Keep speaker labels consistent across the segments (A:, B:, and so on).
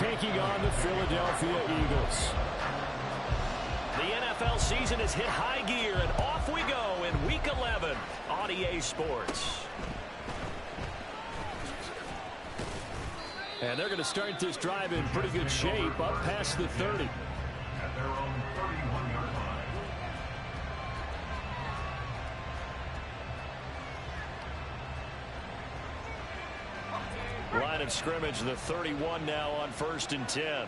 A: taking on the Philadelphia Eagles.
B: The NFL season has hit high gear, and off we go in Week 11 on EA Sports.
A: And they're going to start this drive in pretty good shape, up past the 30.
C: At their own 31-yard line.
B: Line of scrimmage, the 31 now on 1st and 10.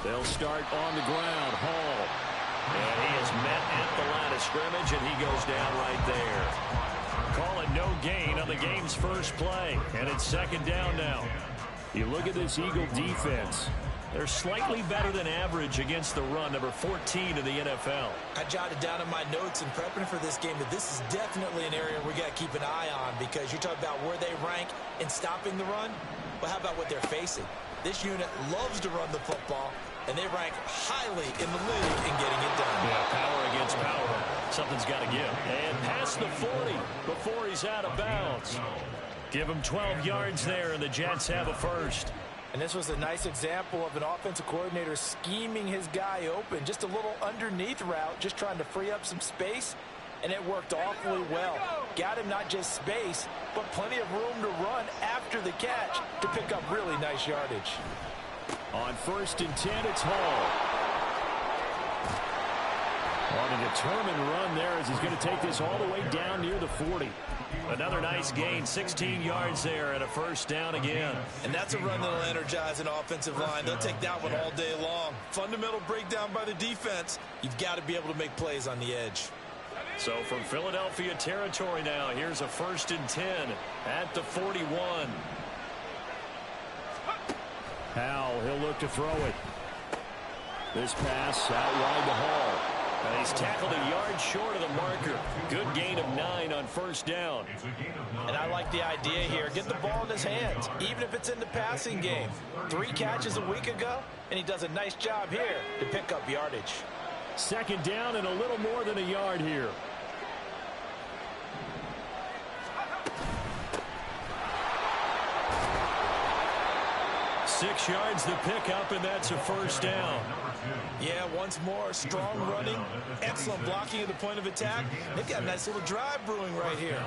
B: They'll start on the ground. Hall. And he is met at the line of scrimmage, and he goes down right there. Call it no gain on the game's first play. And it's 2nd down now.
A: You look at this Eagle defense.
B: They're slightly better than average against the run, number 14 in the NFL.
D: I jotted down in my notes in prepping for this game that this is definitely an area we got to keep an eye on, because you talk about where they rank in stopping the run. Well, how about what they're facing? This unit loves to run the football, and they rank highly in the league in getting it done.
B: Yeah, power against power. Something's got to give. And past the 40 before he's out of bounds. Give him 12 yards there, and the Jets have a first.
D: And this was a nice example of an offensive coordinator scheming his guy open. Just a little underneath route, just trying to free up some space, and it worked awfully well. Got him not just space, but plenty of room to run after the catch to pick up really nice yardage.
A: On 1st and 10, it's Hall. On a determined run there as he's going to take this all the way down near the 40.
B: Another nice gain, 16 yards there, and a first down again.
D: And that's a run that'll energize an offensive line. They'll take that one all day long. Fundamental breakdown by the defense. You've got to be able to make plays on the edge.
B: So from Philadelphia territory now, here's a 1st and 10 at the 41.
A: Howell, he'll look to throw it. This pass out wide to Hall.
B: And he's tackled a yard short of the marker. Good gain of 9 on 1st down.
D: And I like the idea here. Get the ball in his hands, even if it's in the passing game. 3 catches a week ago, and he does a nice job here to pick up yardage.
A: 2nd down and a little more than a yard here.
B: Six yards the pickup, and that's a first down.
D: Yeah, once more, strong running, excellent blocking at the point of attack. They've got a nice little drive brewing right here.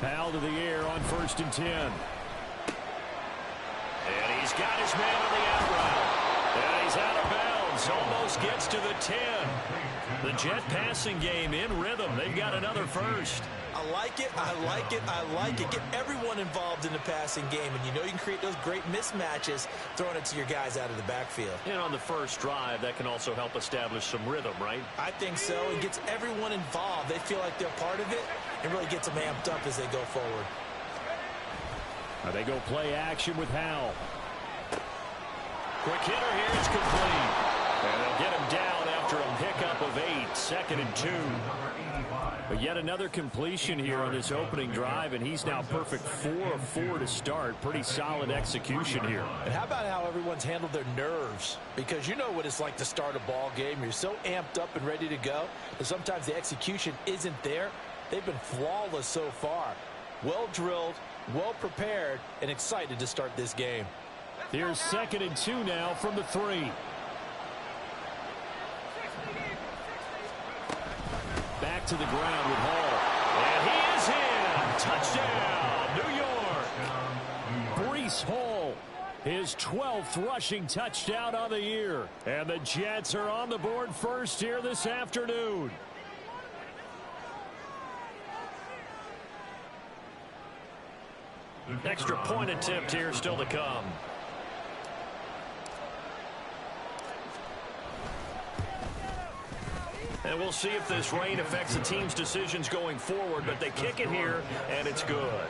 A: Foul to the air on 1st and 10.
B: And he's got his man on the out route. And he's out of bounds. Almost gets to the 10. The Jet passing game in rhythm. They've got another first.
D: I like it, I like it, I like it. Get everyone involved in the passing game, and you know you can create those great mismatches throwing it to your guys out of the backfield.
B: And on the first drive, that can also help establish some rhythm, right?
D: I think so. It gets everyone involved. They feel like they're part of it, and really gets them amped up as they go forward.
A: They go play action with Howell.
B: Quick hitter here, it's complete. And they'll get him down after a pickup of 8, 2nd and 2.
A: But yet another completion here on this opening drive, and he's now perfect 4 of 4 to start. Pretty solid execution here.
D: And how about how everyone's handled their nerves? Because you know what it's like to start a ball game. You're so amped up and ready to go, and sometimes the execution isn't there. They've been flawless so far. Well drilled, well prepared, and excited to start this game.
A: Here's 2nd and 2 now from the 3. Back to the ground with Hall.
B: And he is in. Touchdown, New York.
A: Breece Hall, his 12th rushing touchdown on the year. And the Jets are on the board first here this afternoon.
B: Extra point attempt here still to come. And we'll see if this rain affects the team's decisions going forward, but they kick it here, and it's good.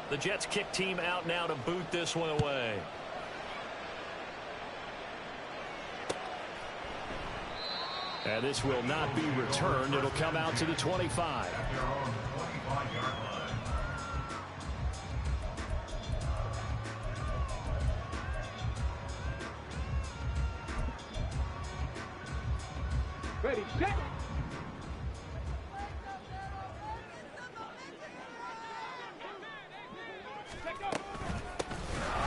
B: The Jets kick team out now to boot this one away.
A: And this will not be returned. It'll come out to the 25.
E: Ready, set.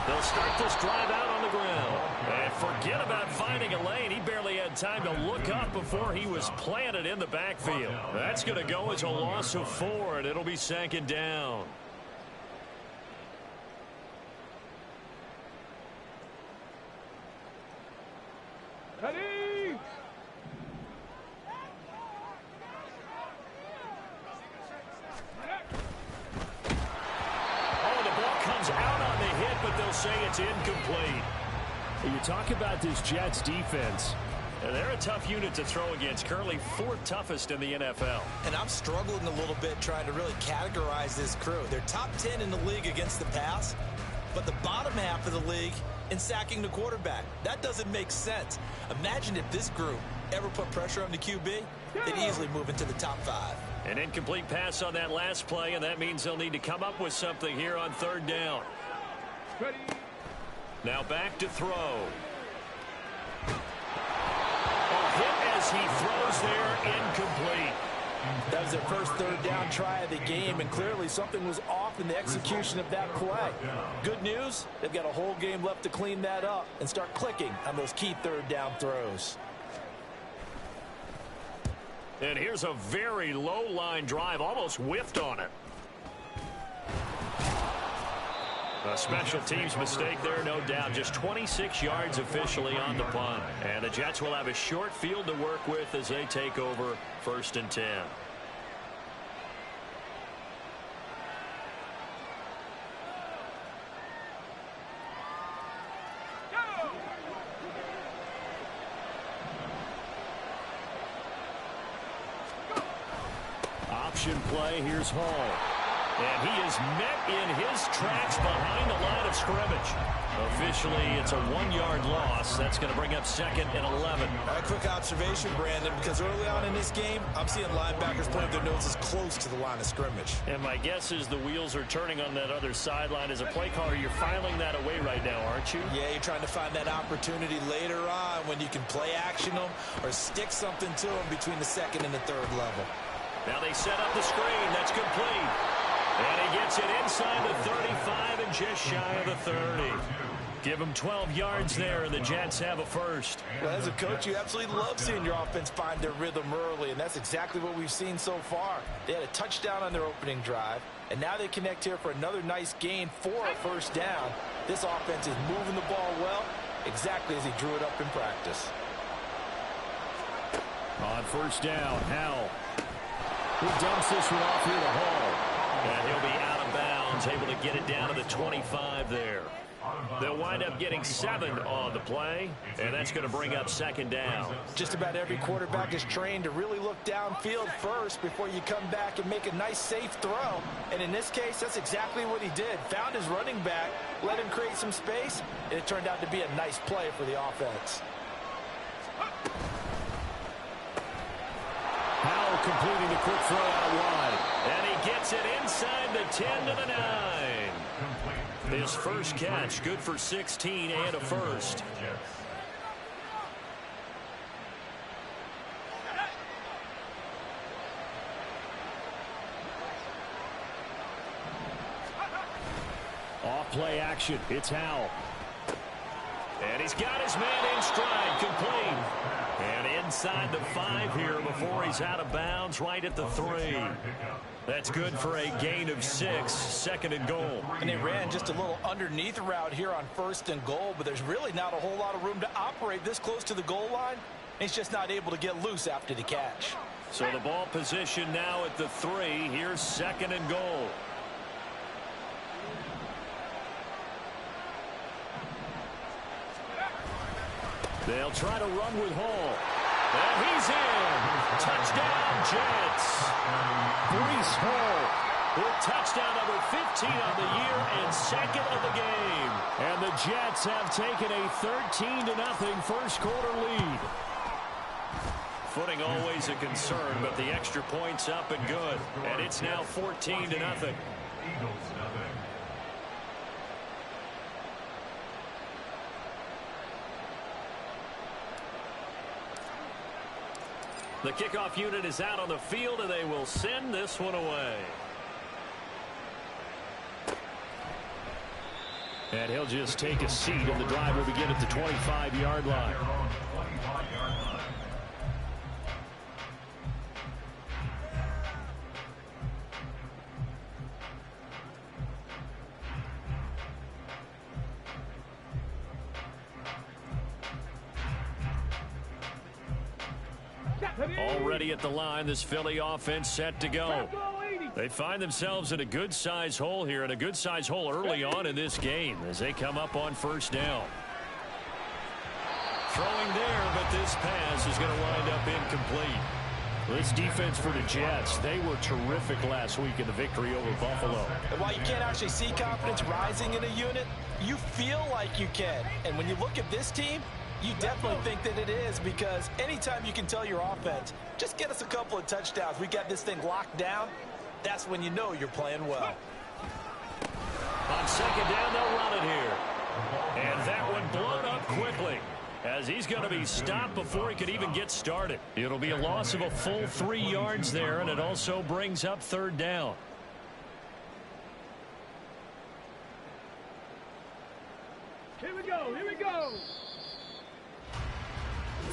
B: They'll start this drive out on the ground. And forget about finding a lane. He barely had time to look up before he was planted in the backfield. That's going to go as a loss of 4, and it'll be 2nd down.
E: Ready.
B: Oh, the ball comes out on the hit, but they'll say it's incomplete.
A: You talk about this Jets defense.
B: They're a tough unit to throw against, currently 4th toughest in the NFL.
D: And I'm struggling a little bit trying to really categorize this crew. They're top 10 in the league against the pass, but the bottom half of the league in sacking the quarterback. That doesn't make sense. Imagine if this group ever put pressure on the QB, they'd easily move into the top 5.
B: An incomplete pass on that last play, and that means they'll need to come up with something here on 3rd down.
E: Ready.
B: Now back to throw. A hit as he throws there, incomplete.
D: That was their first 3rd down try of the game, and clearly something was off in the execution of that play. Good news, they've got a whole game left to clean that up and start clicking on those key 3rd down throws.
B: And here's a very low line drive, almost whiffed on it. A special teams mistake there, no doubt. Just 26 yards officially on the punt. And the Jets will have a short field to work with as they take over 1st and 10.
A: Option play. Here's Hall.
B: And he is met in his tracks behind the line of scrimmage. Officially, it's a 1-yard loss. That's going to bring up 2nd and 11.
D: A quick observation, Brandon, because early on in this game, I'm seeing linebackers putting their noses close to the line of scrimmage.
B: And my guess is the wheels are turning on that other sideline. As a play caller, you're filing that away right now, aren't you?
D: Yeah, you're trying to find that opportunity later on when you can play action them or stick something to them between the 2nd and the 3rd level.
B: Now they set up the screen. That's complete. And he gets it inside the 35 and just shy of the 30. Give him 12 yards there, and the Jets have a first.
D: Well, as a coach, you absolutely love seeing your offense find their rhythm early, and that's exactly what we've seen so far. They had a touchdown on their opening drive, and now they connect here for another nice gain for a 1st down. This offense is moving the ball well, exactly as he drew it up in practice.
A: On 1st down, Howell. He dumps this one off here to Hall.
B: And he'll be out of bounds, able to get it down to the 25 there. They'll wind up getting 7 on the play, and that's going to bring up 2nd down.
D: Just about every quarterback is trained to really look downfield first before you come back and make a nice, safe throw. And in this case, that's exactly what he did. Found his running back, let him create some space, and it turned out to be a nice play for the offense.
A: Howell completing the quick throw out wide.
B: And he gets it inside the 10 to the 9. His first catch, good for 16 and a first.
A: Off play action. It's Howell.
B: And he's got his man in stride, complete. And inside the 5 here before he's out of bounds, right at the 3. That's good for a gain of 6, 2nd and goal.
D: And they ran just a little underneath route here on 1st and goal, but there's really not a whole lot of room to operate this close to the goal line. He's just not able to get loose after the catch.
B: So the ball position now at the 3. Here's 2nd and goal.
A: They'll try to run with Hall.
B: And he's in. Touchdown, Jets.
A: Breece Hall.
B: With touchdown number 15 on the year and 2nd of the game.
A: And the Jets have taken a 13-0 first quarter lead.
B: Footing always a concern, but the extra point's up and good. And it's now 14-0.
C: Eagles, nothing.
B: The kickoff unit is out on the field, and they will send this one away.
A: And he'll just take a seat, and the drive will begin at the 25-yard line.
C: They're on the 25-yard line.
B: Already at the line, this Philly offense set to go. They find themselves in a good-sized hole here, and a good-sized hole early on in this game as they come up on first down. Throwing there, but this pass is going to wind up incomplete.
A: This defense for the Jets, they were terrific last week in the victory over Buffalo.
D: And while you can't actually see confidence rising in a unit, you feel like you can. And when you look at this team, you definitely think that it is, because anytime you can tell your offense, just get us a couple of touchdowns, we got this thing locked down, that's when you know you're playing well.
B: On second down, they'll run it here. And that one blown up quickly, as he's going to be stopped before he could even get started.
A: It'll be a loss of a full 3 yards there, and it also brings up third down.
E: Here we go, here we go.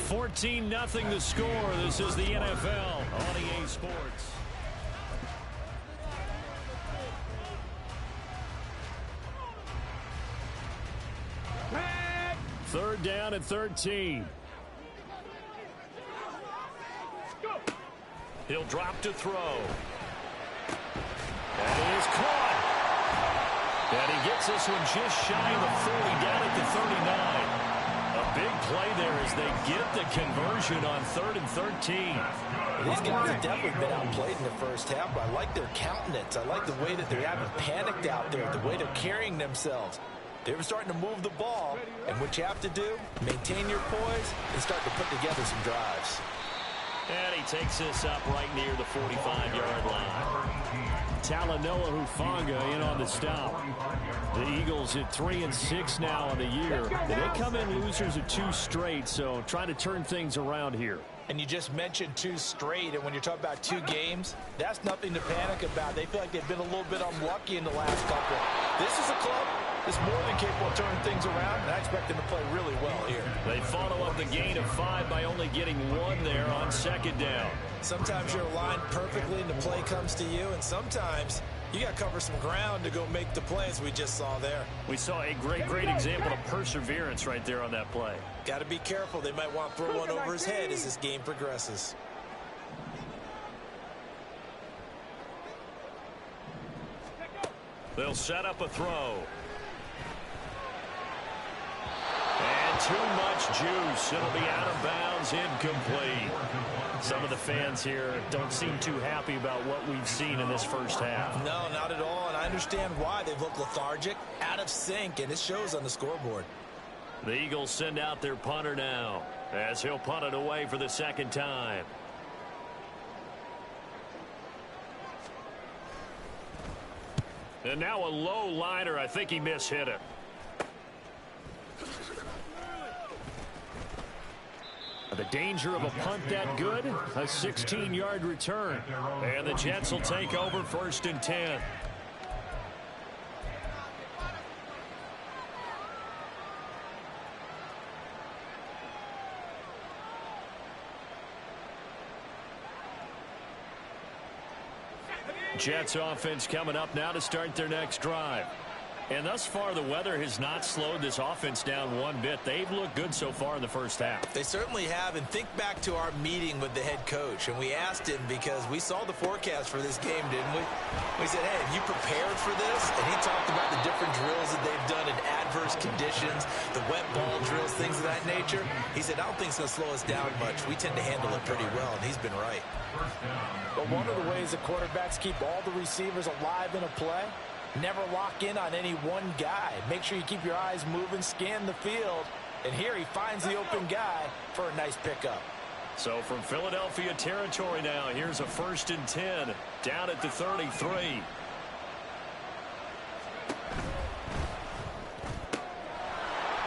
A: 14-0 the score. This is the NFL on EA Sports. Third down and 13.
B: He'll drop to throw. That is caught. And he gets this one just shy of the 40, down at the 39. A big play there as they get the conversion on 3rd and 13.
D: These guys have definitely been outplayed in the first half, but I like their countenance. I like the way that they haven't panicked out there, the way they're carrying themselves. They were starting to move the ball, and what you have to do, maintain your poise and start to put together some drives.
B: And he takes this up right near the 45-yard line.
A: Talanoa Hufanga in on the stop. The Eagles at 3-6 now on the year. They come in losers of 2 straight, so trying to turn things around here.
D: And you just mentioned 2 straight, and when you're talking about 2 games, that's nothing to panic about. They feel like they've been a little bit unlucky in the last couple. This is a club that's more than capable of turning things around, and I expect them to play really well here.
B: They follow up the gain of 5 by only getting 1 there on second down.
D: Sometimes you're aligned perfectly and the play comes to you, and sometimes you got to cover some ground to go make the plays we just saw there.
B: We saw a great example of perseverance right there on that play.
D: Got to be careful. They might want to throw one over his head as this game progresses.
B: They'll set up a throw. And too much juice. It'll be out of bounds, incomplete. Some of the fans here don't seem too happy about what we've seen in this first half.
D: No, not at all, and I understand why. They've looked lethargic, out of sync, and it shows on the scoreboard.
B: The Eagles send out their punter now, as he'll punt it away for the second time. And now a low liner. I think he mishit it.
A: The danger of a punt that good, a 16-yard return.
B: And the Jets will take over 1st and 10.
A: Jets offense coming up now to start their next drive. And thus far, the weather has not slowed this offense down one bit. They've looked good so far in the first half.
D: They certainly have, and think back to our meeting with the head coach, and we asked him because we saw the forecast for this game, didn't we? We said, hey, have you prepared for this? And he talked about the different drills that they've done in adverse conditions, the wet ball drills, things of that nature. He said, I don't think it's going to slow us down much. We tend to handle it pretty well, and he's been right. But one of the ways the quarterbacks keep all the receivers alive in a play, never lock in on any one guy. Make sure you keep your eyes moving, scan the field. And here he finds the open guy for a nice pickup.
B: So from Philadelphia territory now, here's a 1st and 10 down at the 33.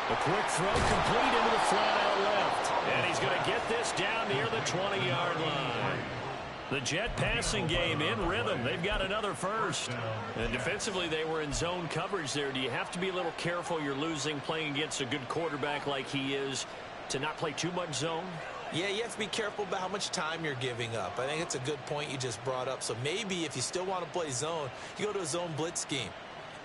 B: A quick throw complete into the flat out left. And he's going to get this down near the 20-yard line. The Jet passing game in rhythm. They've got another first. And defensively, they were in zone coverage there. Do you have to be a little careful you're losing playing against a good quarterback like he is to not play too much zone?
D: Yeah, you have to be careful about how much time you're giving up. I think it's a good point you just brought up. So maybe if you still want to play zone, you go to a zone blitz scheme.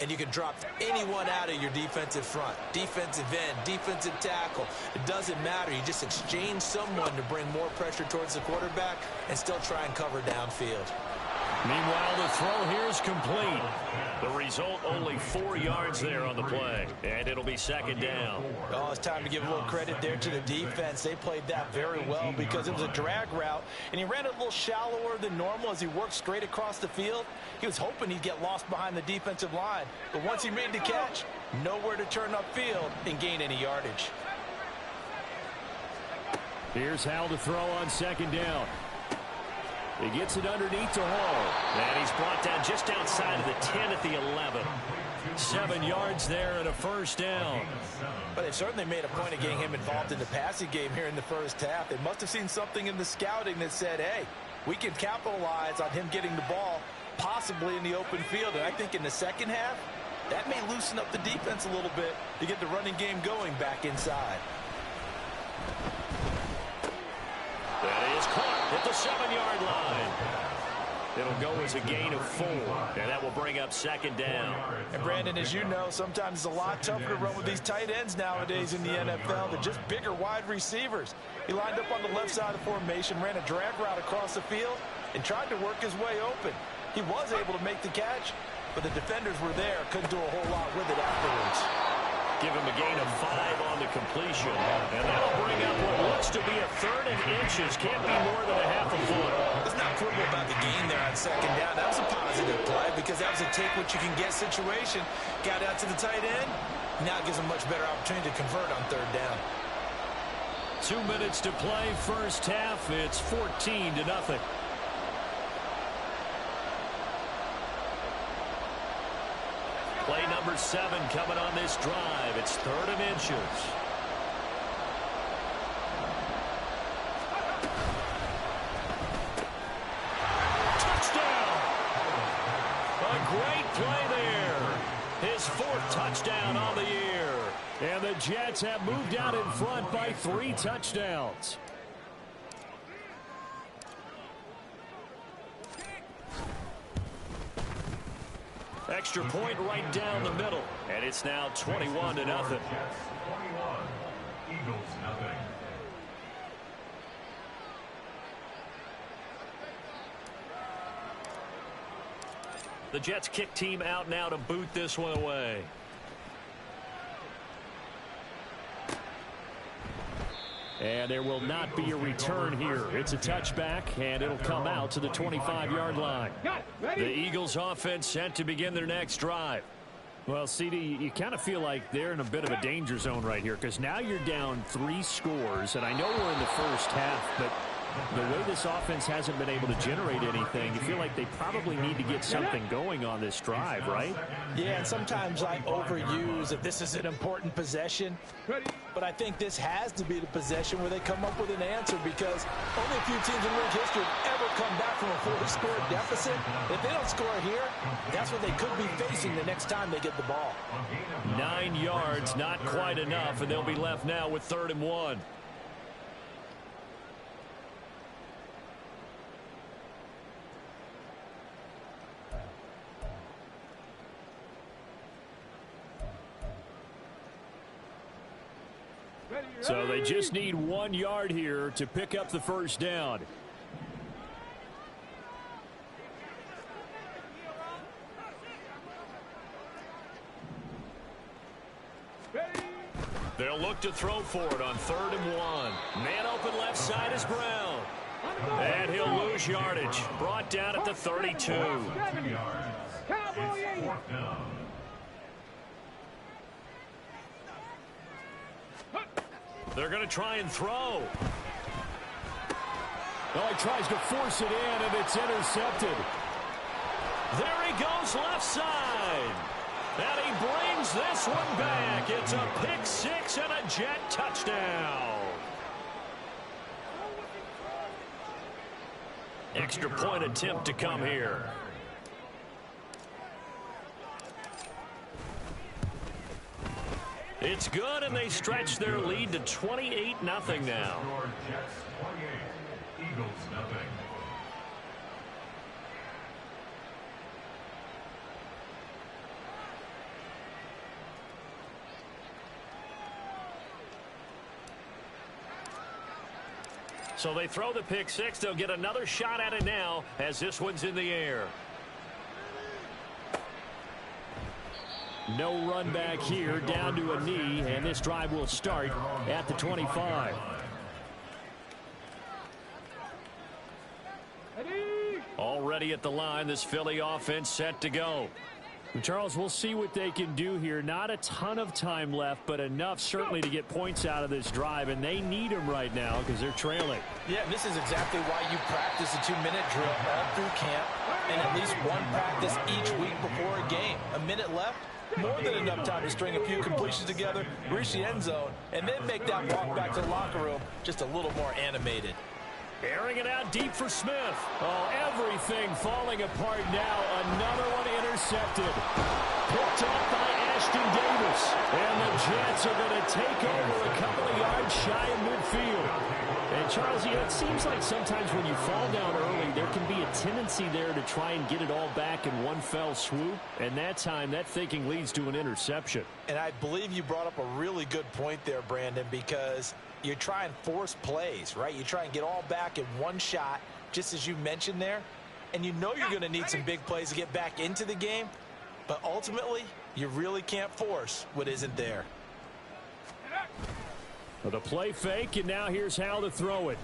D: And you can drop anyone out of your defensive front. Defensive end, defensive tackle. It doesn't matter. You just exchange someone to bring more pressure towards the quarterback and still try and cover downfield.
B: Meanwhile, the throw here is complete. The result, only 4 yards there on the play. And it'll be 2nd down.
D: Oh, it's time to give a little credit there to the defense. They played that very well because it was a drag route, and he ran it a little shallower than normal as he worked straight across the field. He was hoping he'd get lost behind the defensive line. But once he made the catch, nowhere to turn upfield and gain any yardage.
A: Here's Hal to throw on 2nd down. He gets it underneath to Hall.
B: And he's brought down just outside of the 10 at the 11. 7 yards there and a 1st down.
D: But they certainly made a point of getting him involved in the passing game here in the first half. They must have seen something in the scouting that said, hey, we can capitalize on him getting the ball possibly in the open field. And I think in the second half, that may loosen up the defense a little bit to get the running game going back inside.
B: That is caught at the 7-yard line. It'll go as a gain of 4, and that will bring up 2nd down.
D: And Brandon, as you know, sometimes it's a lot tougher to run with these tight ends nowadays in the NFL. They're just bigger wide receivers. He lined up on the left side of the formation, ran a drag route across the field, and tried to work his way open. He was able to make the catch, but the defenders were there, couldn't do a whole lot with it afterwards.
B: Give him a gain of 5 on the completion. And that'll bring up what looks to be a 3rd and inches. Can't be more than a half a foot.
D: Let's not quibble about the gain there on 2nd down. That was a positive play because that was a take-what-you-can-get situation. Got out to the tight end. Now it gives him a much better opportunity to convert on 3rd down.
B: 2 minutes to play, first half. It's 14-0. Play number 7 coming on this drive. It's 3rd and inches. Touchdown! A great play there. His 4th touchdown on the year.
A: And the Jets have moved out in front by 3 touchdowns.
B: Extra point right down the middle. And it's now 21-0.
C: 21. Eagles nothing.
B: The Jets kick team out now to boot this one away.
A: And there will not be a return here. It's a touchback, and it'll come out to the 25-yard line.
B: The Eagles offense set to begin their next drive.
A: Well, CD, you kind of feel like they're in a bit of a danger zone right here because now you're down 3 scores, and I know we're in the first half, but the way this offense hasn't been able to generate anything, you feel like they probably need to get something going on this drive, right?
D: Yeah, and sometimes I overuse that this is an important possession, but I think this has to be the possession where they come up with an answer because only a few teams in league history have ever come back from a 4-score deficit. If they don't score here, that's what they could be facing the next time they get the ball.
B: 9 yards, not quite enough, and they'll be left now with 3rd and 1.
A: So they just need 1 yard here to pick up the first down.
B: They'll look to throw for it on 3rd and 1. Man open left side is Brown. And he'll lose yardage. Brought down at the 32.
C: 2 yards. It's 4th down.
B: They're going to try and throw.
A: Oh, he tries to force it in, and it's intercepted.
B: There he goes left side. And he brings this one back. It's a pick six and a Jet touchdown. Extra point attempt to come here. It's good, and they stretch their lead to 28-0 now.
C: Eagles nothing.
B: So they throw the pick six. They'll get another shot at it now as this one's in the air.
A: No run back here, down to a knee, and this drive will start at the 25.
B: Already at the line, this Philly offense set to go.
A: And Charles, we'll see what they can do here. Not a ton of time left, but enough certainly to get points out of this drive, and they need them right now because they're trailing.
D: Yeah, and this is exactly why you practice a 2-minute drill all through camp and at least one practice each week before a game. A minute left, more than enough time to string a few completions together, reach the end zone, and then make that walk back to the locker room just a little more animated.
B: Airing it out deep for Smith.
A: Oh, everything falling apart now. Another one intercepted. Picked off by Ashton Davis. And the Jets are going to take over a couple of yards shy of midfield. And, Charles, you know, it seems like sometimes when you fall down early, there can be a tendency there to try and get it all back in one fell swoop. And that time, that thinking leads to an interception.
D: And I believe you brought up a really good point there, Brandon, because you try and force plays, right? You try and get all back in one shot, just as you mentioned there. And you know you're going to need some big plays to get back into the game. But ultimately, you really can't force what isn't there.
A: The play fake, and now here's how to throw it.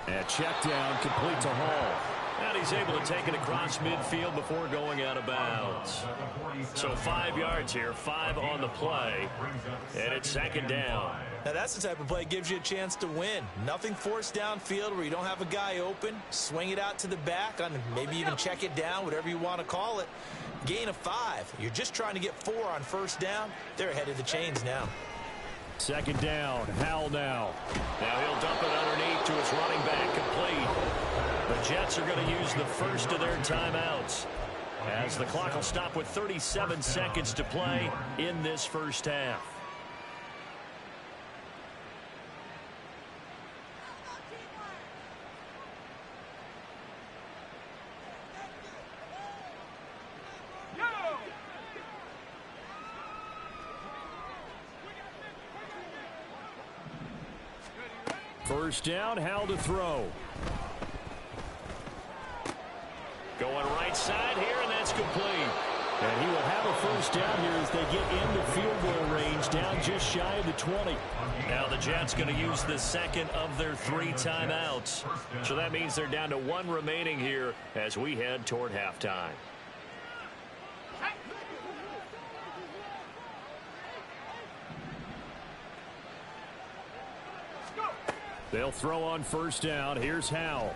A: And check down, complete to Hall.
B: And he's able to take it across midfield before going out of bounds. So 5 yards here, 5 on the play. And it's second down.
D: Now that's the type of play that gives you a chance to win. Nothing forced downfield where you don't have a guy open. Swing it out to the back, on maybe even check it down, whatever you want to call it. Gain of 5. You're just trying to get 4 on first down. They're ahead of the chains now.
A: Second down, Howell now.
B: Now he'll dump it underneath to his running back, complete. The Jets are going to use the first of their timeouts, as the clock will stop with 37 seconds to play in this first half.
A: First down, Howell to throw.
B: Going right side here, and that's complete.
A: And he will have a first down here as they get into field goal range, down just shy of the 20.
B: Now the Jets going to use the second of their 3 timeouts. So that means they're down to 1 remaining here as we head toward halftime.
A: They'll throw on first down. Here's Howell.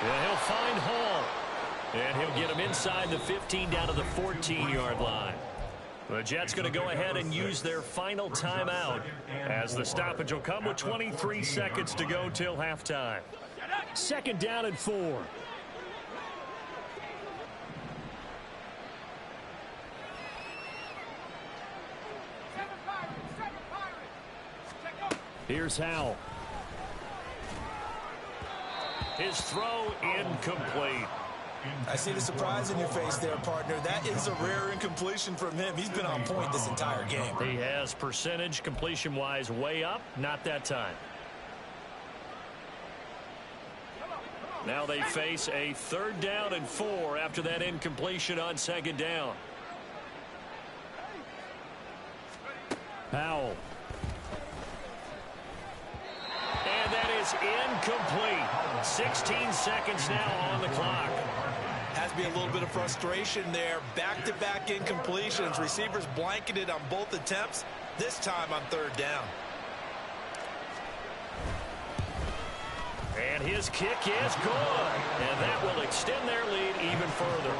B: And he'll find Hall. And he'll get him inside the 15 down to the 14-yard line. The Jets going to go ahead and use their final timeout as the stoppage will come with 23 seconds to go till halftime.
A: Second down and 4. Here's Howell.
B: His throw incomplete.
D: I see the surprise in your face there, partner. That is a rare incompletion from him. He's been on point this entire game.
B: He has percentage completion-wise way up. Not that time. Now they face a 3rd down and 4 after that incompletion on second down.
A: Howell.
B: And that is incomplete. 16 seconds now on the clock.
D: Has to be a little bit of frustration there. Back-to-back incompletions. Receivers blanketed on both attempts, this time on 3rd down.
B: And his kick is good. And that will extend their lead even further.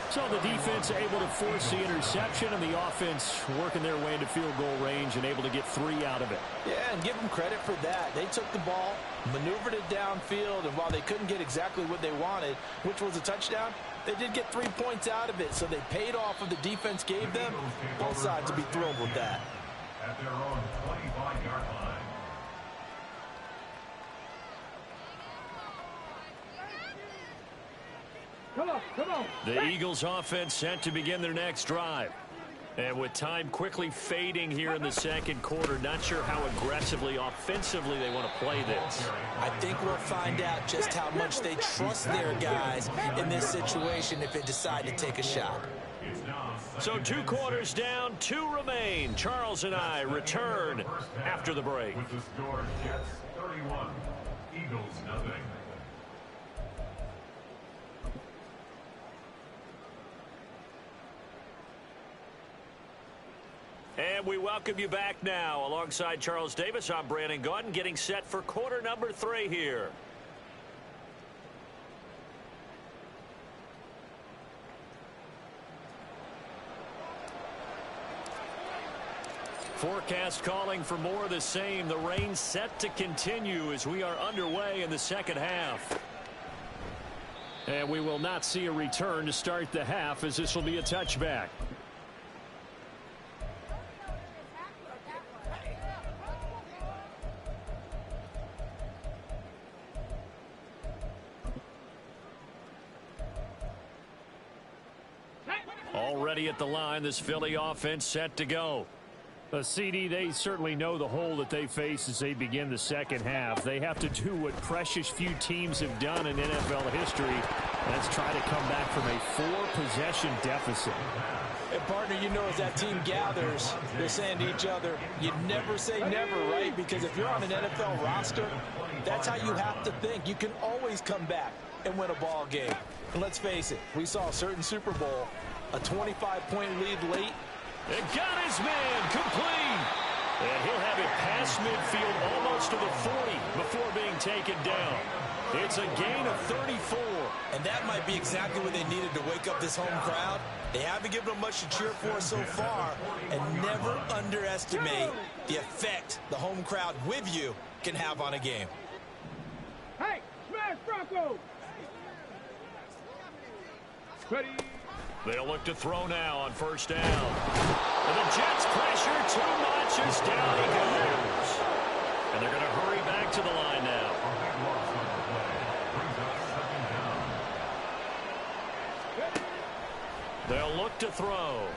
A: So the defense able to force the interception, and the offense working their way into field goal range and able to get 3 out of it.
D: Yeah, and give them credit for that. They took the ball, maneuvered it downfield, and while they couldn't get exactly what they wanted, which was a touchdown, they did get 3 points out of it, so they paid off what the defense gave them. Both sides will be thrilled with that.
C: At their own 25-yard line.
E: Come on, come on.
B: The Eagles offense set to begin their next drive. And with time quickly fading here in the second quarter, not sure how aggressively, offensively they want to play this.
D: I think we'll find out just how much they trust their guys in this situation if they decide to take a shot.
B: So 2 quarters down, 2 remain. Charles and I return after the break.
C: With the score, Jets 31, Eagles nothing.
B: And we welcome you back now. Alongside Charles Davis, I'm Brandon Gaudin, getting set for quarter number 3 here. Forecast calling for more of the same. The rain set to continue as we are underway in the second half.
A: And we will not see a return to start the half, as this will be a touchback.
B: Already at the line, this Philly offense set to go.
A: CD, they certainly know the hole that they face as they begin the second half. They have to do what precious few teams have done in NFL history. Let's try to come back from a 4-possession deficit.
D: And partner, you know, as that team gathers, they're saying to each other, you never say never, right? Because if you're on an NFL roster, that's how you have to think. You can always come back and win a ball game. And let's face it, we saw a certain Super Bowl, a 25-point lead late.
B: And got his man complete. And he'll have it past midfield almost to the 40 before being taken down. It's a gain of 34.
D: And that might be exactly what they needed to wake up this home crowd. They haven't given them much to cheer for so far. And never underestimate the effect the home crowd with you can have on a game.
E: Hey, smash Bronco. Ready.
B: They'll look to throw now on first down. And the Jets pressure too much as down he goes. And they're going to hurry back to the line now. They'll look to throw.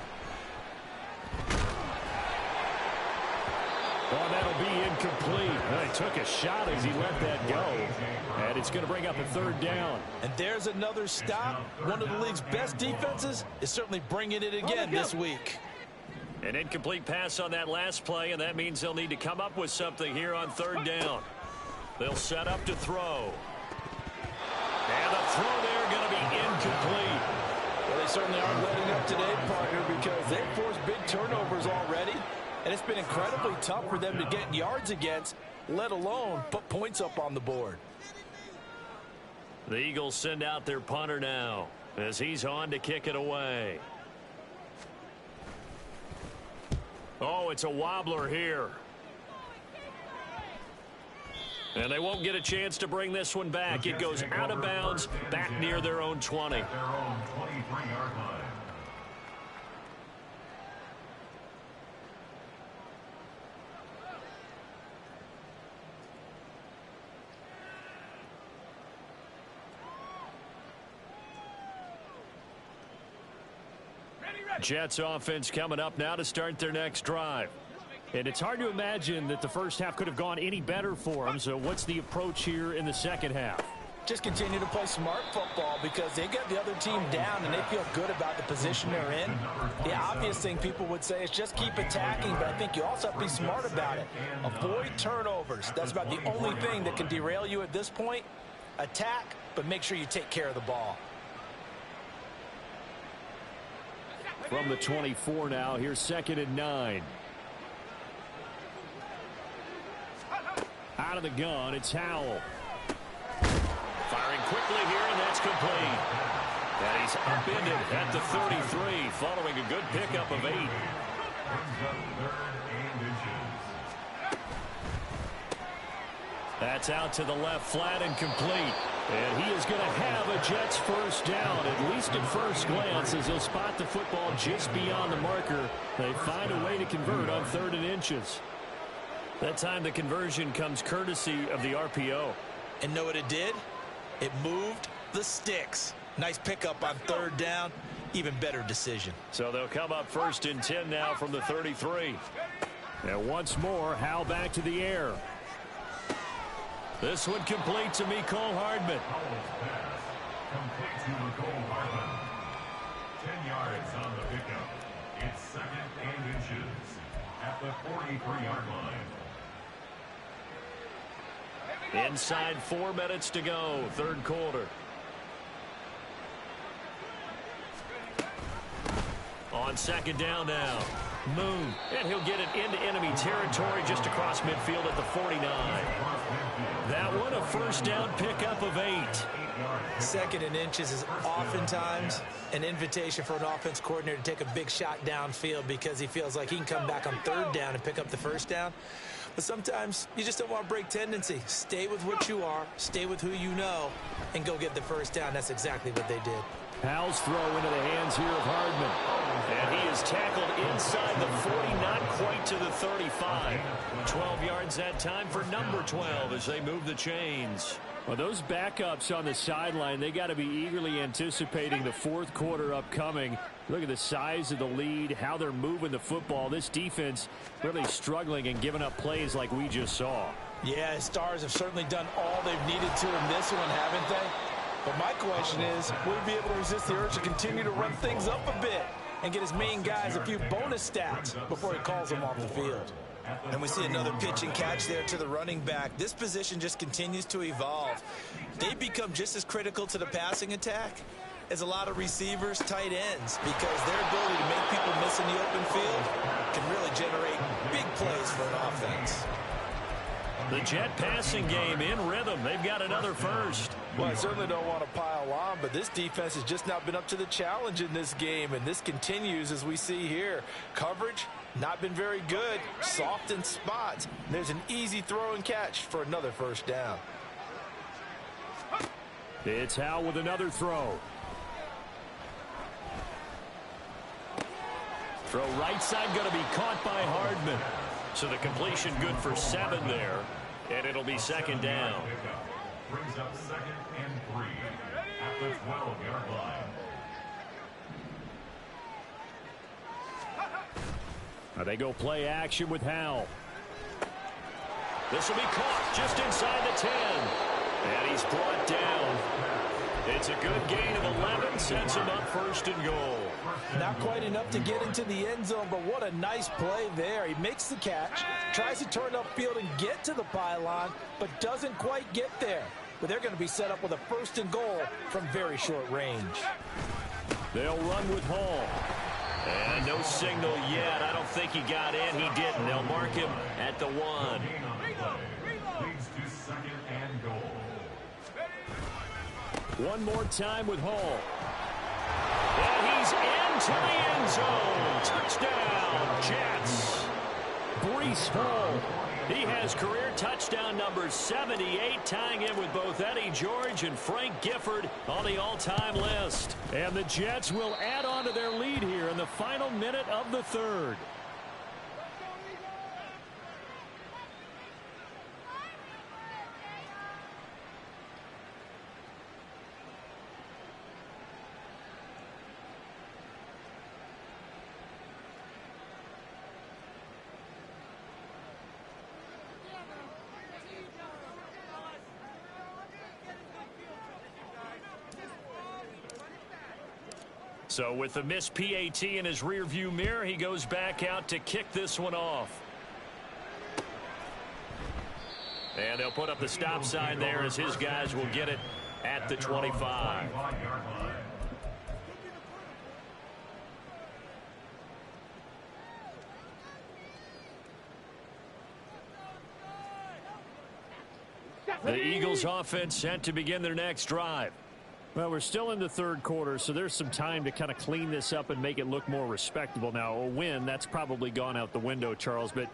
A: Oh, that'll be incomplete. He took a shot as he let that go. And it's going to bring up a 3rd down.
D: And there's another stop. One of the league's best defenses is certainly bringing it again this week.
B: An incomplete pass on that last play, and that means they'll need to come up with something here on 3rd down. They'll set up to throw. And the throw there going to be incomplete.
D: Well, they certainly aren't letting up today, partner, because they've forced big turnovers already. And it's been incredibly tough for them to get yards against, let alone put points up on the board.
B: The Eagles send out their punter now as he's on to kick it away. Oh, it's a wobbler here. And they won't get a chance to bring this one back. It goes out of bounds back near their own 20.
C: Their own 23-yard line.
B: Jets offense coming up now to start their next drive.
A: And it's hard to imagine that the first half could have gone any better for them. So what's the approach here in the second half?
D: Just continue to play smart football because they got the other team down and they feel good about the position they're in. The obvious thing people would say is just keep attacking, but I think you also have to be smart about it. Avoid turnovers. That's about the only thing that can derail you at this point. Attack, but make sure you take care of the ball.
A: From the 24 now, here's 2nd and 9. Out of the gun, it's Howell.
B: quickly here, and that's complete. And he's upended at the 33, following a good pickup of 8. That's out to the left, flat and complete. And he is going to have a Jets first down, at least at first glance, as they'll spot the football just beyond the marker. They find a way to convert on 3rd and inches. That time the conversion comes courtesy of the RPO.
D: And know what it did? It moved the sticks. Nice pickup on 3rd down. Even better decision.
B: So they'll come up 1st and 10 now from the 33.
A: And once more, Howell back to the air.
B: This one complete to Mecole Hardman.
C: Complete to Mecole Hardman. 10 yards on the pickup. It's 2nd and inches at the 43-yard line.
B: Inside 4 minutes to go, 3rd quarter. On 2nd down now. Moon, and he'll get it into enemy territory just across midfield at the 49. That one a first down pickup of 8.
D: 2nd and inches is oftentimes an invitation for an offense coordinator to take a big shot downfield because he feels like he can come back on 3rd down and pick up the first down. But sometimes you just don't want to break tendency. Stay with what you are, stay with who you know, and go get the first down. That's exactly what they did.
A: Howell's throw into the hands here of Hardman.
B: And he is tackled inside the 40, not quite to the 35. 12 yards that time for number 12 as they move the chains.
A: Well, those backups on the sideline, they got to be eagerly anticipating the 4th quarter upcoming. Look at the size of the lead, how they're moving the football. This defense really struggling and giving up plays like we just saw.
D: Yeah, Stars have certainly done all they've needed to in this one, haven't they? But my question is, will he be able to resist the urge to continue to run things up a bit and get his main guys a few bonus stats before he calls them off the field? And we see another pitch and catch there to the running back. This position just continues to evolve. They become just as critical to the passing attack as a lot of receivers, tight ends, because their ability to make people miss in the open field can really generate big plays for an offense.
B: The Jet passing game in rhythm. They've got another first.
D: Well, I certainly don't want to pile on, but this defense has just not been up to the challenge in this game, and this continues as we see here. Coverage, not been very good, soft in spots. There's an easy throw and catch for another first down.
A: It's Howell with another throw.
B: Throw right side going to be caught by Hardman. So the completion good for 7 there, and it'll be 2nd down.
C: Brings up 2nd and 3 at the 12-yard line.
A: Now they go play action with Howell.
B: This will be caught just inside the 10. And he's brought down. It's a good gain of 11, sends him up 1st and goal.
D: Not quite enough to get into the end zone, but what a nice play there. He makes the catch, tries to turn upfield and get to the pylon, but doesn't quite get there. But they're going to be set up with a 1st and goal from very short range.
A: They'll run with Hall.
B: And no signal yet. I don't think he got in. He didn't. They'll mark him at the 1.
C: Leads to 2nd and goal.
A: One more time with Hall.
B: And he's into the end zone. Touchdown, Jets.
A: Breece Hall.
B: He has career touchdown number 78, tying in with both Eddie George and Frank Gifford on the all-time list.
A: And the Jets will add on to their lead here in the final minute of the 3rd.
B: So with the missed PAT in his rearview mirror, he goes back out to kick this one off. And they'll put up the stop sign there as his guys will get it at the 25. The Eagles offense set to begin their next drive.
A: Well, we're still in the third quarter, so there's some time to kind of clean this up and make it look more respectable. Now, a win, that's probably gone out the window, Charles, but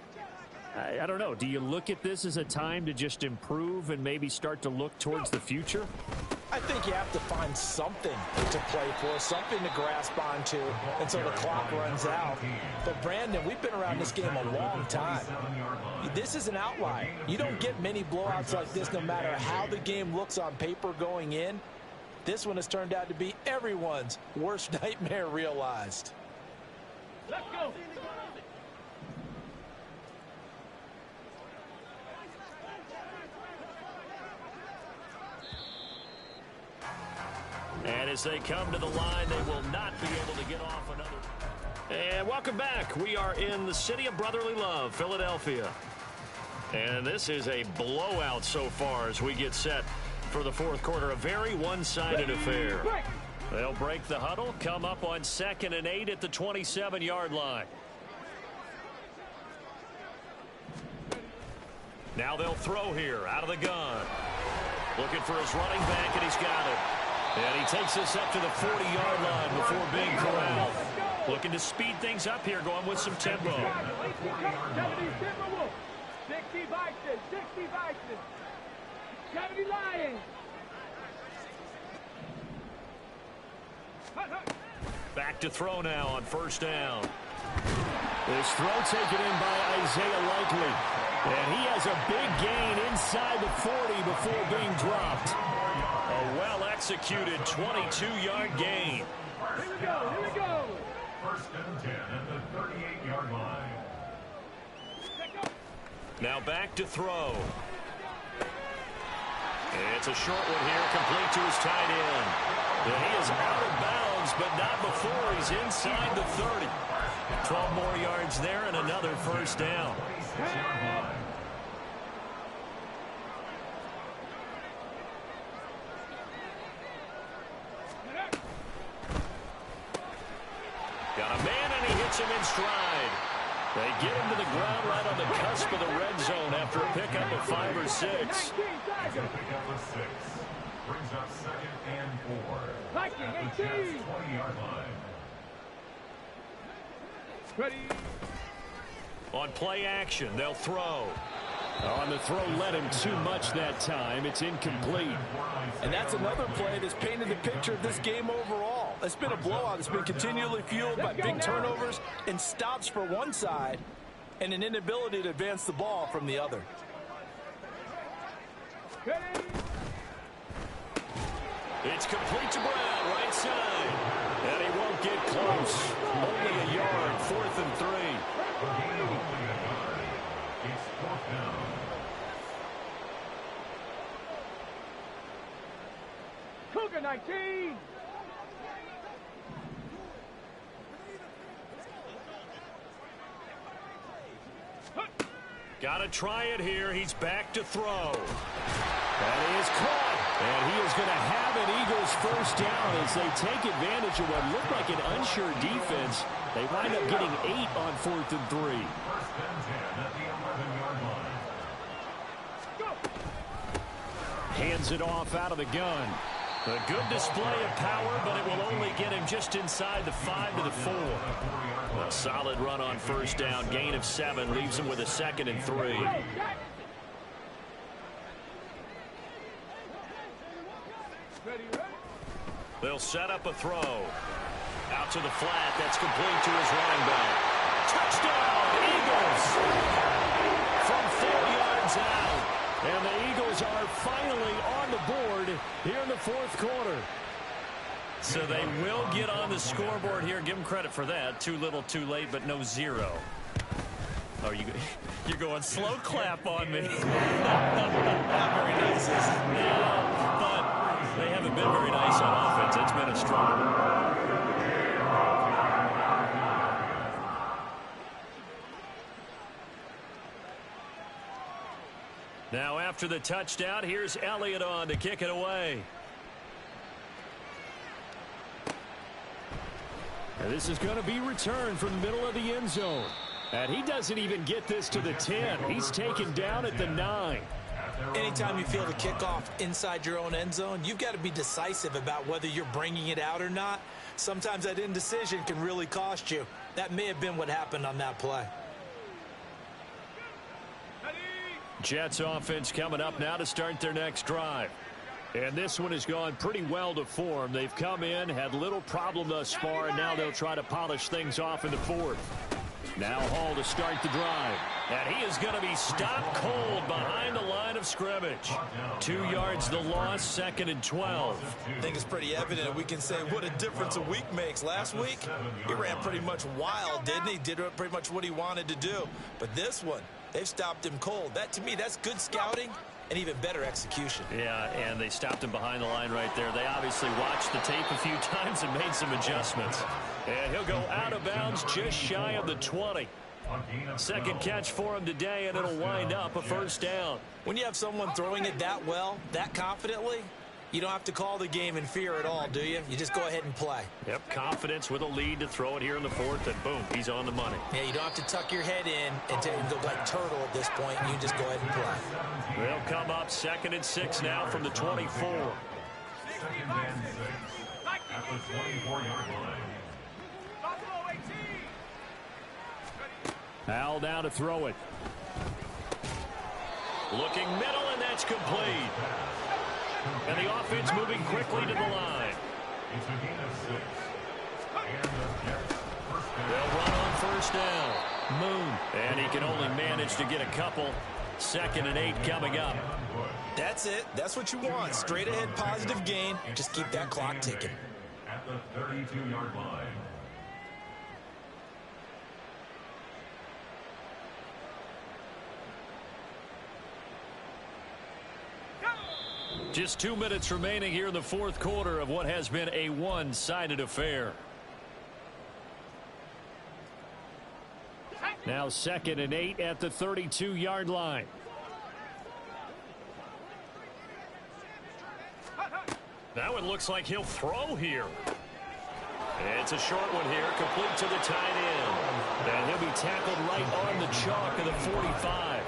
A: I don't know. Do you look at this as a time to just improve and maybe start to look towards the future?
D: I think you have to find something to play for, something to grasp onto until the clock runs out. But, Brandon, we've been around this game a long time. This is an outlier. You don't get many blowouts like this no matter how the game looks on paper going in. This one has turned out to be everyone's worst nightmare realized.
E: Let's go.
B: And as they come to the line, they will not be able to get off another. And welcome back. We are in the city of brotherly love, Philadelphia. And this is a blowout so far as we get set for the fourth quarter. A very one-sided affair. They'll break the huddle, come up on 2nd and 8 at the 27-yard line. Now they'll throw here out of the gun. Looking for his running back, and he's got it. And he takes us up to the 40-yard line before being corralled. Looking to speed things up here, going with some tempo.
E: 60 Vikings, 60 Vikings, 70 Lions.
B: Back to throw now on first down.
A: This throw taken in by Isaiah Likely. And he has a big gain inside the 40 before being dropped.
B: A well-executed 22-yard gain.
E: Here we go, here we go.
C: 1st and 10 at the 38-yard line.
B: Now back to throw. It's a short one here, complete to his tight end. And he is out of bounds, but not before he's inside the 30. 12 more yards there and another first down. Got a man, and he hits him in stride. They get him to the ground right on the cusp of the red zone after a pickup of 5 or 6.
C: Pickup of 6. Brings up 2nd and 4. At the Jets' 20-yard line.
E: Ready.
B: On play action, they'll throw.
A: On the throw, led him too much that time. It's incomplete.
D: And that's another play that's painted the picture of this game overall. It's been a blowout. It's been continually fueled by big turnovers and stops for one side and an inability to advance the ball from the other.
E: Ready.
B: It's complete to Brown, right side. And he won't get close. Only a yard, 4th and 3.
C: It's 4th down.
E: Cougar 19.
B: Got to try it here. He's back to throw.
A: That is caught. And he is going to have an Eagles first down as they take advantage of what looked like an unsure defense. They wind up getting 8 on 4th and 3.
C: 1st and 10 at the 11-yard line.
A: Hands it off out of the gun.
B: A good display of power, but it will only get him just inside the 5 to the 4. A solid run on first down. Gain of 7 leaves him with a 2nd and 3. They'll set up a throw. Out to the flat. That's complete to his running back. Touchdown, Eagles! From 4 yards out.
A: And the Eagles are finally on the board here in the fourth quarter.
B: So they will get on the scoreboard here. Give them credit for that. Too little, too late, but no 0. Oh, you're going slow clap on me. Not very nice. No, but they haven't been very nice on offense. It's been a struggle. Now after the touchdown, here's Elliott on to kick it away.
A: And this is going to be returned from the middle of the end zone. And he doesn't even get this to the 10. He's taken down at the 9.
C: At
D: Anytime you feel the kickoff inside your own end zone, you've got to be decisive about whether you're bringing it out or not. Sometimes that indecision can really cost you. That may have been what happened on that play.
B: Jets offense coming up now to start their next drive. And this one has gone pretty well to form. They've come in, had little problem thus far, and now they'll try to polish things off in the fourth. Now Hall to start the drive. And he is going to be stopped cold behind the line of scrimmage. 2 yards the loss, 2nd and 12.
D: I think it's pretty evident. We can say what a difference a week makes. Last week, he ran pretty much wild, didn't he? Did pretty much what he wanted to do. But this one, they've stopped him cold. That, to me, that's good scouting and even better execution.
B: Yeah, and they stopped him behind the line right there. They obviously watched the tape a few times and made some adjustments. And he'll go out of bounds just shy of the 20. Second catch for him today, and it'll wind up a first down.
D: When you have someone throwing it that well, that confidently, you don't have to call the game in fear at all, do you? You just go ahead and play.
B: Yep, confidence with a lead to throw it here in the fourth, and boom, he's on the money.
D: Yeah, you don't have to tuck your head in and go like turtle at this point. You just go ahead and play.
B: They'll come up 2nd and 6 now from the 24.
C: 2nd and 6 at the 24-yard line.
A: Al now to throw it.
B: Looking middle, and that's complete. And the offense moving quickly to the line.
C: It's a gain of 6. And the Jets first down.
B: They'll run on first down. Moon. And he can only manage to get a couple. 2nd and 8 coming up.
D: That's it. That's what you want. Straight ahead positive gain. Just keep that clock ticking.
C: At the 32-yard line.
B: Just 2 minutes remaining here in the fourth quarter of what has been a one-sided affair.
A: Now 2nd and 8 at the 32-yard line.
B: Now it looks like he'll throw here. It's a short one here, complete to the tight end. And he'll be tackled right on the chalk of the 45.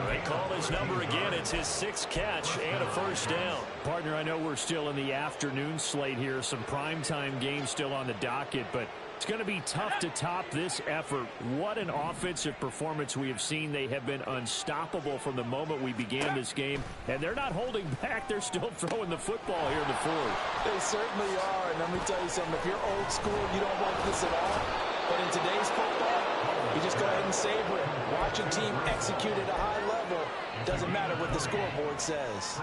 B: They call his number again. It's his 6th catch and a first down.
A: Partner, I know we're still in the afternoon slate here. Some primetime games still on the docket, but it's going to be tough to top this effort. What an offensive performance we have seen. They have been unstoppable from the moment we began this game, and they're not holding back. They're still throwing the football here in the fourth.
D: They certainly are, and let me tell you something. If you're old school, you don't like this at all. But in today's football, you just go ahead and savor it. Watch a team execute at a high level. Doesn't matter what the scoreboard says.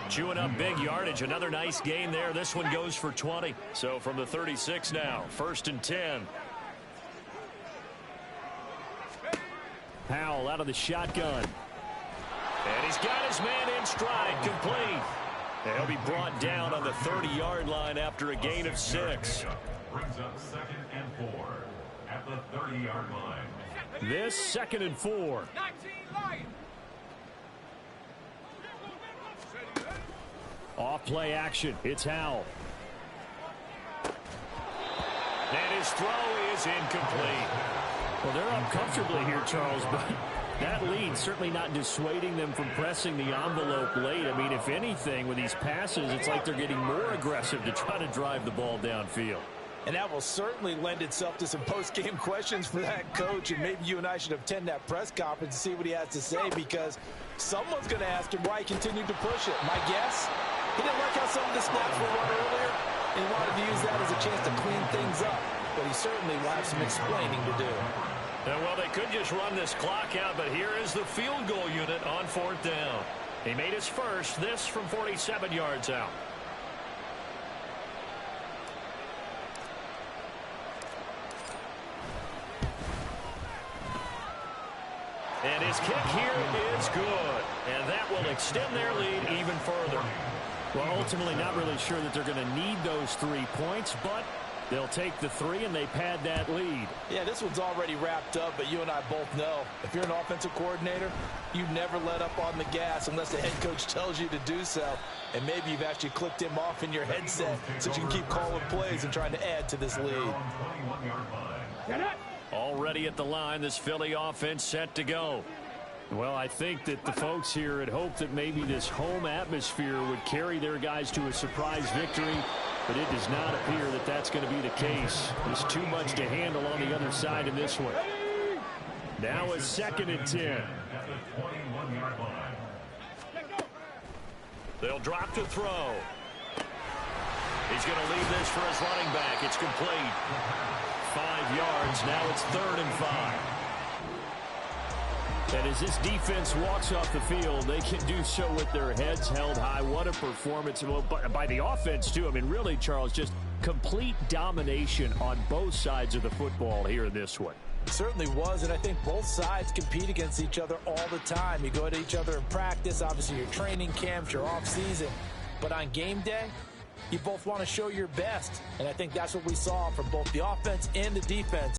B: Chewing up big yardage. Another nice gain there. This one goes for 20. So from the 36 now, 1st and 10.
A: Powell out of the shotgun.
B: And he's got his man in stride, complete. And he'll be brought down on the 30-yard line after a gain of 6.
C: Brings up 2nd and 4 at the 30-yard line.
A: This 2nd and 4. Off play action. It's Howell.
B: And his throw is incomplete.
A: Well, they're up comfortably here, Charles, but that lead certainly not dissuading them from pressing the envelope late. I mean, if anything, with these passes, it's like they're getting more aggressive to try to drive the ball downfield.
D: And that will certainly lend itself to some post-game questions for that coach. And maybe you and I should attend that press conference and see what he has to say, because someone's going to ask him why he continued to push it. My guess, he didn't like how some of the snaps were run earlier, and he wanted to use that as a chance to clean things up. But he certainly will have some explaining to do.
B: Well, they could just run this clock out, but here is the field goal unit on 4th down. He made his first, this from 47 yards out. And his kick here is good. And that will extend their lead even further.
A: Well, ultimately not really sure that they're going to need those 3 points, but they'll take the 3 and they pad that lead.
D: Yeah, this one's already wrapped up, but you and I both know if you're an offensive coordinator, you never let up on the gas unless the head coach tells you to do so. And maybe you've actually clicked him off in your headset so you can keep calling plays and trying to add to this lead.
B: Already at the line, this Philly offense set to go.
A: Well, I think that the folks here had hoped that maybe this home atmosphere would carry their guys to a surprise victory, but it does not appear that that's going to be the case. There's too much to handle on the other side in this one. Now a 2nd and 10.
B: They'll drop to throw. He's going to leave this for his running back. It's complete. 5 yards. Now it's 3rd and 5.
A: And as this defense walks off the field, they can do so with their heads held high. What a performance by the offense, too. I mean, really, Charles, just complete domination on both sides of the football here in this one.
D: It certainly was, and I think both sides compete against each other all the time. You go at each other in practice, obviously your training camps, your off-season. But on game day, you both want to show your best. And I think that's what we saw from both the offense and the defense.